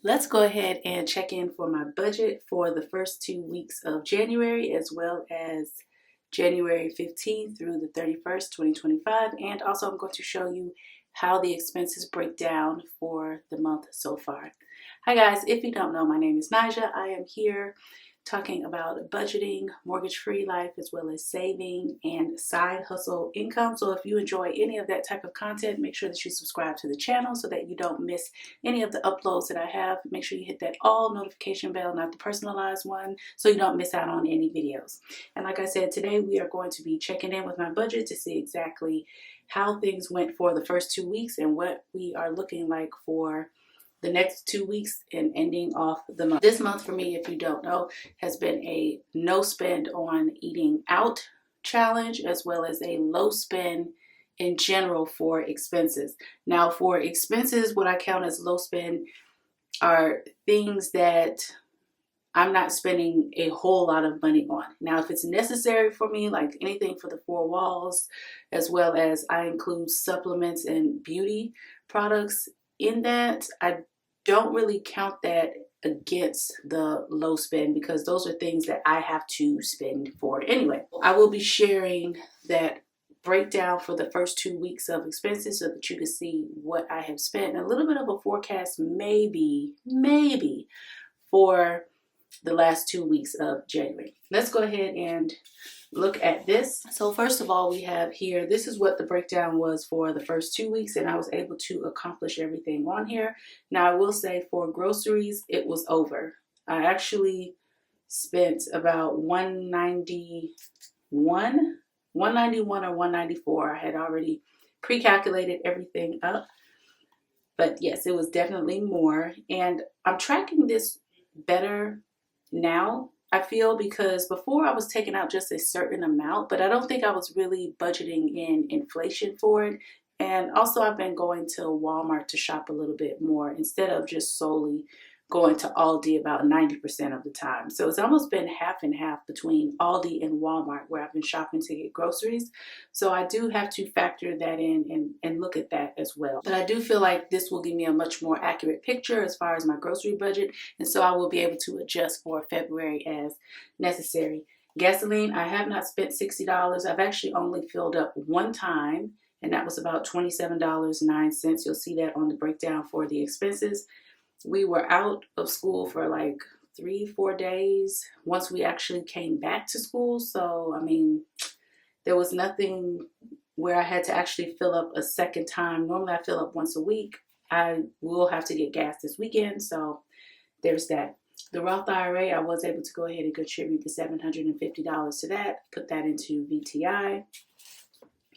Let's go ahead and check in for my budget for the first 2 weeks of January, as well as January 15th through the 31st, 2025. And also I'm going to show you how the expenses break down for the month so far. Hi guys, if you don't know, my name is Naja. I am here talking about budgeting, mortgage-free life, as well as saving and side hustle income. So if you enjoy any of that type of content, make sure that you subscribe to the channel so that you don't miss any of the uploads that I have. Make sure you hit that all notification bell, not the personalized one, so you don't miss out on any videos. And like I said, today we are going to be checking in with my budget to see exactly how things went for the first 2 weeks and what we are looking like for the next 2 weeks and ending off the month. This month for me, if you don't know, has been a no spend on eating out challenge, as well as a low spend in general for expenses. Now for expenses, what I count as low spend are things that I'm not spending a whole lot of money on. Now if it's necessary for me, like anything for the 4 walls, as well as I include supplements and beauty products in that, I don't really count that against the low spend because those are things that I have to spend for anyway. I will be sharing that breakdown for the first 2 weeks of expenses so that you can see what I have spent, and a little bit of a forecast maybe for the last 2 weeks of January. Let's go ahead and look at this. So first of all, we have here, this is what the breakdown was for the first 2 weeks, and I was able to accomplish everything on here. Now I will say for groceries, it was over. I actually spent about $191 or $194. I had already pre-calculated everything up, but yes, it was definitely more. And I'm tracking this better now, I feel, because before I was taking out just a certain amount, but I don't think I was really budgeting in inflation for it. And also I've been going to Walmart to shop a little bit more instead of just solely going to Aldi about 90% of the time. So it's almost been half and half between Aldi and Walmart where I've been shopping to get groceries. So I do have to factor that in and look at that as well. But I do feel like this will give me a much more accurate picture as far as my grocery budget. And so I will be able to adjust for February as necessary. Gasoline, I have not spent $60. I've actually only filled up one time, and that was about $27.09. You'll see that on the breakdown for the expenses. We were out of school for like 3-4 days once we actually came back to school. So, I mean, there was nothing where I had to actually fill up a second time. Normally I fill up once a week. I will have to get gas this weekend. So there's that. The Roth IRA, I was able to go ahead and contribute the $750 to that, put that into VTI.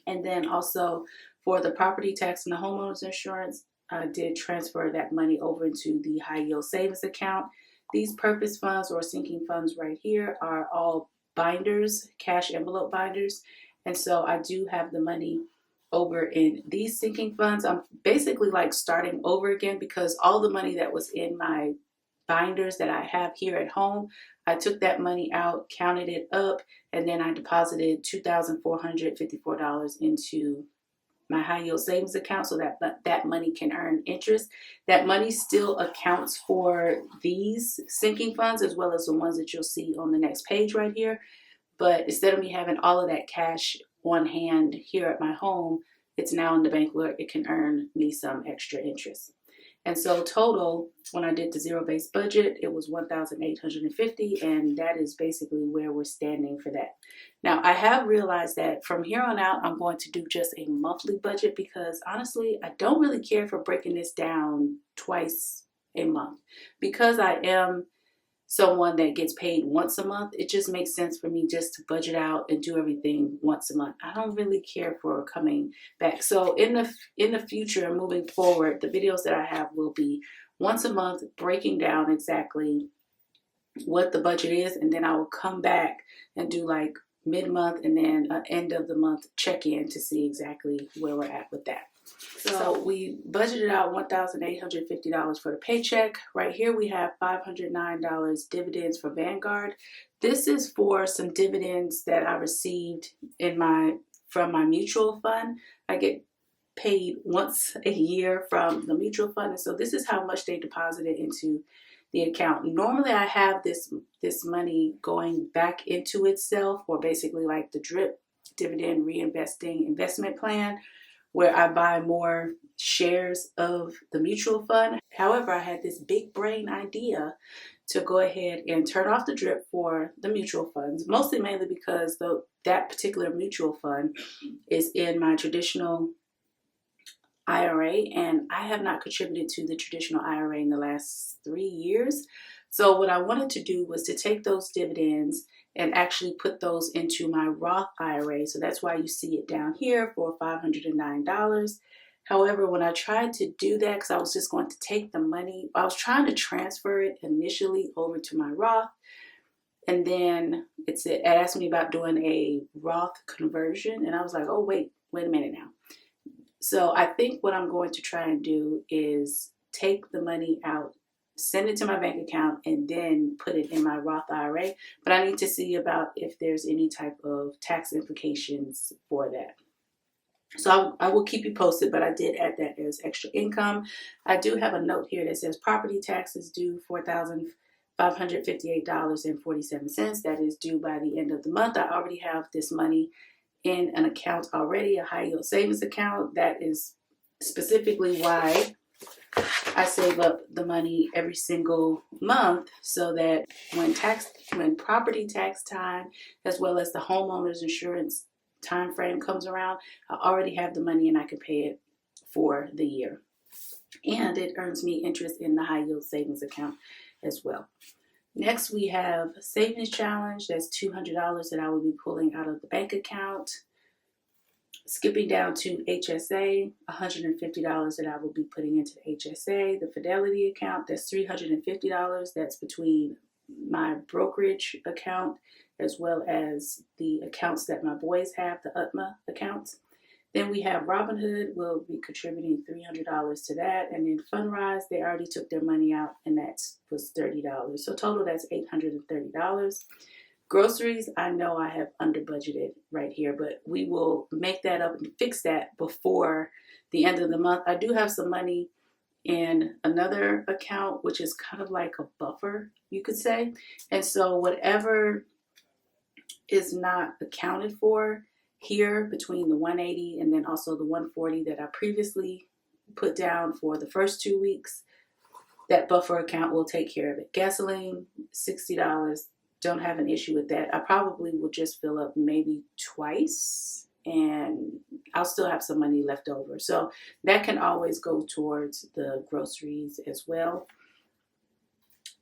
And then also for the property tax and the homeowner's insurance, I did transfer that money over into the high yield savings account. These purpose funds or sinking funds right here are all binders, cash envelope binders. And so I do have the money over in these sinking funds. I'm basically like starting over again because all the money that was in my binders that I have here at home, I took that money out, counted it up, and then I deposited $2,454 into my high yield savings account so that that money can earn interest. That money still accounts for these sinking funds as well as the ones that you'll see on the next page right here. But instead of me having all of that cash on hand here at my home, it's now in the bank where it can earn me some extra interest. And so total, when I did the zero-based budget, it was $1,850, and that is basically where we're standing for that. Now, I have realized that from here on out, I'm going to do just a monthly budget because honestly, I don't really care for breaking this down twice a month. Because I am someone that gets paid once a month, it just makes sense for me just to budget out and do everything once a month. I don't really care for coming back. So in the future, moving forward, the videos that I have will be once a month, breaking down exactly what the budget is, and then I will come back and do like mid-month and then end of the month check-in to see exactly where we're at with that. So we budgeted out $1,850 for the paycheck. Right here we have $509 dividends for Vanguard. This is for some dividends that I received from my mutual fund. I get paid once a year from the mutual fund. And so this is how much they deposited into the account. Normally I have this money going back into itself, or basically like the DRIP, dividend reinvesting investment plan, where I buy more shares of the mutual fund. However, I had this big brain idea to go ahead and turn off the DRIP for the mutual funds, mostly mainly because that particular mutual fund is in my traditional IRA, and I have not contributed to the traditional IRA in the last 3 years. So what I wanted to do was to take those dividends and actually put those into my Roth IRA. So that's why you see it down here for $509. However, when I tried to do that, because I was just going to take the money, I was trying to transfer it initially over to my Roth. And then it asked me about doing a Roth conversion. And I was like, oh, wait a minute now. So I think what I'm going to try and do is take the money out, send it to my bank account, and then put it in my Roth IRA. But I need to see about if there's any type of tax implications for that. So I will keep you posted, but I did add that as extra income. I do have a note here that says property taxes due $4,558.47. That is due by the end of the month. I already have this money in an account already, a high yield savings account. That is specifically why I save up the money every single month, so that when property tax time, as well as the homeowner's insurance time frame comes around, I already have the money and I can pay it for the year. And it earns me interest in the high yield savings account as well. Next, we have savings challenge. That's $200 that I will be pulling out of the bank account. Skipping down to HSA, $150 that I will be putting into the HSA. The Fidelity account, that's $350. That's between my brokerage account as well as the accounts that my boys have, the UTMA accounts. Then we have Robinhood, will be contributing $300 to that. And then Fundrise, they already took their money out, and that was $30. So total, that's $830. Groceries, I know I have under budgeted right here, but we will make that up and fix that before the end of the month. I do have some money in another account, which is kind of like a buffer, you could say. And so whatever is not accounted for here between the 180 and then also the 140 that I previously put down for the first 2 weeks, that buffer account will take care of it. Gasoline, $60. Don't have an issue with that. I probably will just fill up maybe twice, and I'll still have some money left over. So that can always go towards the groceries as well.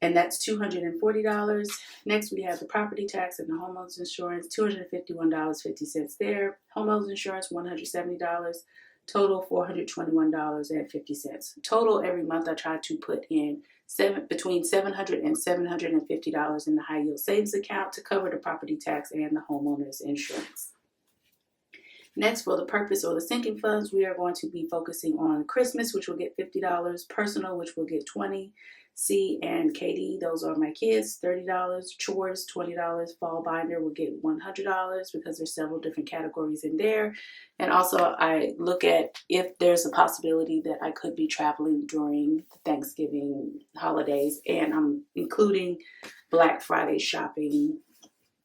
And that's $240. Next, we have the property tax and the homeowner's insurance, $251.50 there. Homeowner's insurance, $170. Total, $421.50. Total, every month I try to put in between $700 and $750 in the high yield savings account to cover the property tax and the homeowner's insurance. Next, for the purpose or the sinking funds, we are going to be focusing on Christmas, which will get $50, personal, which will get $20, C and KD, those are my kids, $30, chores, $20, fall binder will get $100 because there's several different categories in there. And also I look at if there's a possibility that I could be traveling during the Thanksgiving holidays, and I'm including Black Friday shopping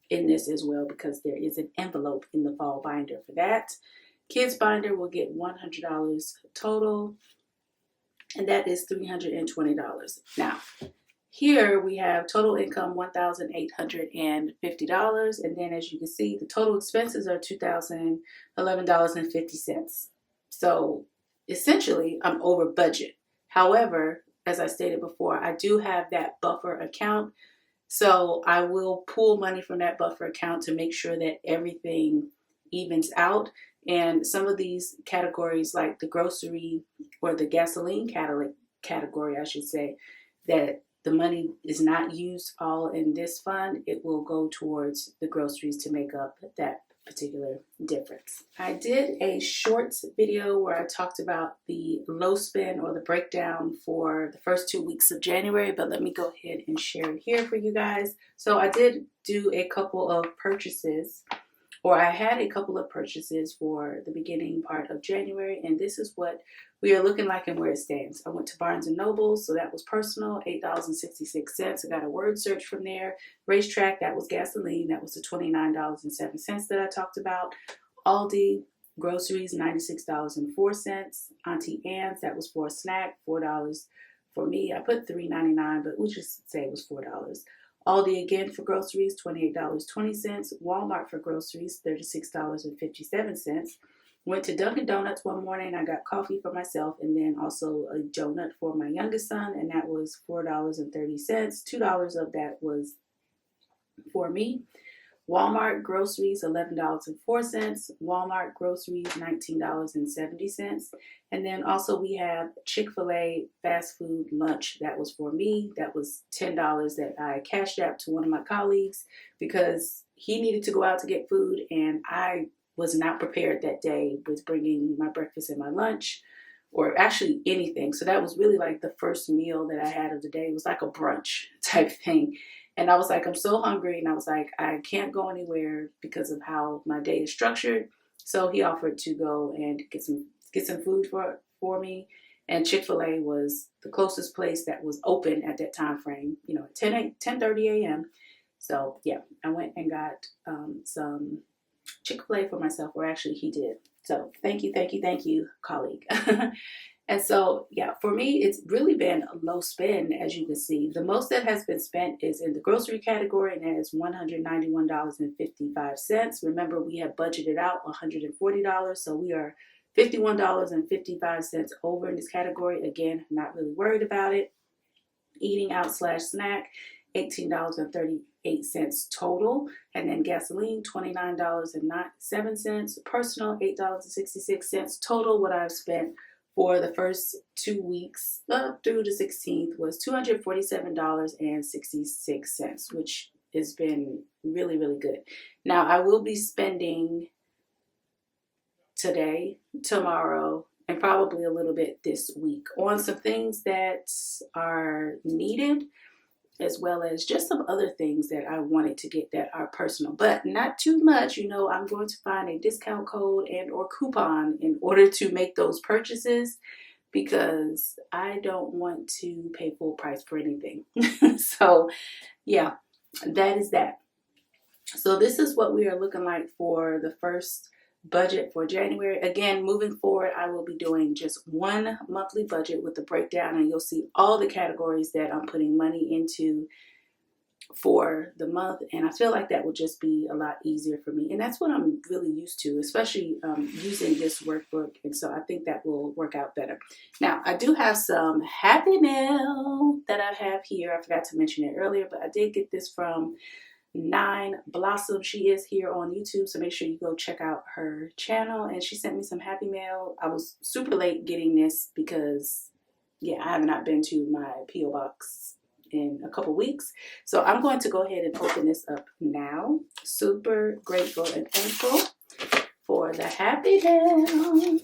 in this as well because there is an envelope in the fall binder for that. Kids binder will get $100 total, and that is $320. Now, here we have total income $1,850, and then as you can see, the total expenses are $2,011.50. So essentially, I'm over budget. However, as I stated before, I do have that buffer account, so I will pull money from that buffer account to make sure that everything evens out. And some of these categories, like the grocery or the gasoline category, I should say, that the money is not used all in this fund, it will go towards the groceries to make up that particular difference. I did a shorts video where I talked about the low spend or the breakdown for the first 2 weeks of January, but let me go ahead and share it here for you guys. So I did do a couple of purchases or I had a couple of purchases for the beginning part of January, and this is what we are looking like and where it stands. I went to Barnes & Noble, so that was personal, $8.66. I got a word search from there. Racetrack, that was gasoline. That was the $29.07 that I talked about. Aldi, groceries, $96.04. Auntie Anne's, that was for a snack, $4 for me. I put $3.99, but we'll just say it was $4. Aldi again for groceries, $28.20. Walmart for groceries, $36.57. Went to Dunkin' Donuts one morning. I got coffee for myself and then also a donut for my youngest son, and that was $4.30. $2 of that was for me. Walmart groceries, $11.04. Walmart groceries, $19.70. And then also we have Chick-fil-A fast food lunch. That was for me. That was $10 that I cashed out to one of my colleagues because he needed to go out to get food, and I was not prepared that day with bringing my breakfast and my lunch, or actually anything. So that was really like the first meal that I had of the day. It was like a brunch type thing. And I was like, I'm so hungry. And I was like, I can't go anywhere because of how my day is structured. So he offered to go and get some food for me. And Chick-fil-A was the closest place that was open at that time frame, you know, at 10:30 a.m. So yeah, I went and got some Chick-fil-A for myself, or actually he did. So thank you, colleague. And so, yeah, for me, it's really been a low spend, as you can see. The most that has been spent is in the grocery category, and that is $191.55. Remember, we have budgeted out $140, so we are $51.55 over in this category. Again, not really worried about it. Eating out / snack, $18.38 total. And then gasoline, $29.07. Personal, $8.66 total. What I've spent for the first 2 weeks up through the 16th was $247.66, which has been really, really good. Now, I will be spending today, tomorrow, and probably a little bit this week on some things that are needed, as well as just some other things that I wanted to get that are personal, but not too much. You know, I'm going to find a discount code and or coupon in order to make those purchases, because I don't want to pay full price for anything. So yeah, that is that. So this is what we are looking like for the first budget for January. Again, moving forward, I will be doing just one monthly budget with the breakdown, and you'll see all the categories that I'm putting money into for the month. And I feel like that will just be a lot easier for me, and that's what I'm really used to, especially using this workbook. And so I think that will work out better. Now, I do have some Happy Mail that I have here. I forgot to mention it earlier, but I did get this from Nine Blossom. She is here on YouTube, so make sure you go check out her channel. And she sent me some Happy Mail. I was super late getting this because, yeah, I have not been to my P.O. box in a couple weeks. So I'm going to go ahead and open this up now. Super grateful and thankful for the Happy Mail.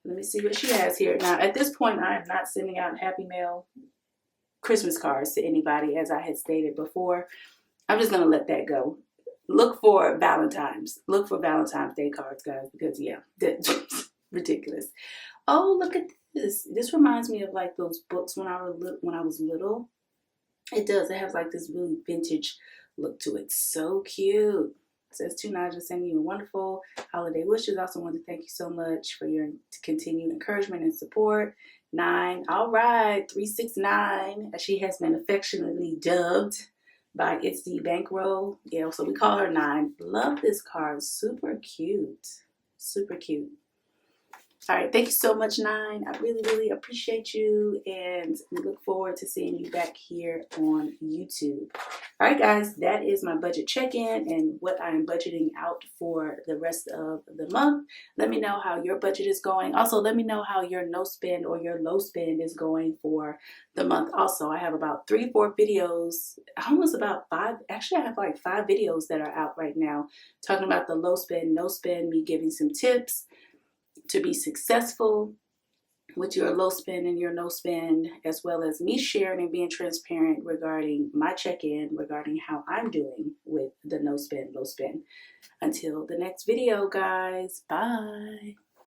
Let me see what she has here. Now, at this point, I am not sending out Happy Mail Christmas cards to anybody, as I had stated before. I'm just going to let that go. Look for Valentine's. Look for Valentine's Day cards, guys, because, yeah, that's ridiculous. Oh, look at this. This reminds me of, like, those books when I was little. It does. It has, like, this really vintage look to it. So cute. It says, to Naja, sending you a wonderful holiday wishes. I also want to thank you so much for your continued encouragement and support. 9. All right. 369, as she has been affectionately dubbed by It's the Bankroll. Yeah, so we call her 9. Love this card. Super cute. Super cute. All right, thank you so much, 9. I really, really appreciate you, and we look forward to seeing you back here on YouTube. All right, guys, that is my budget check-in and what I'm budgeting out for the rest of the month. Let me know how your budget is going. Also, let me know how your no spend or your low spend is going for the month. Also, I have about 3 or 4 videos, almost about 5. Actually, I have like 5 videos that are out right now talking about the low spend, no spend, me giving some tips to be successful with your low spend and your no spend, as well as me sharing and being transparent regarding my check-in regarding how I'm doing with the no spend, low spend. Until the next video, guys. Bye.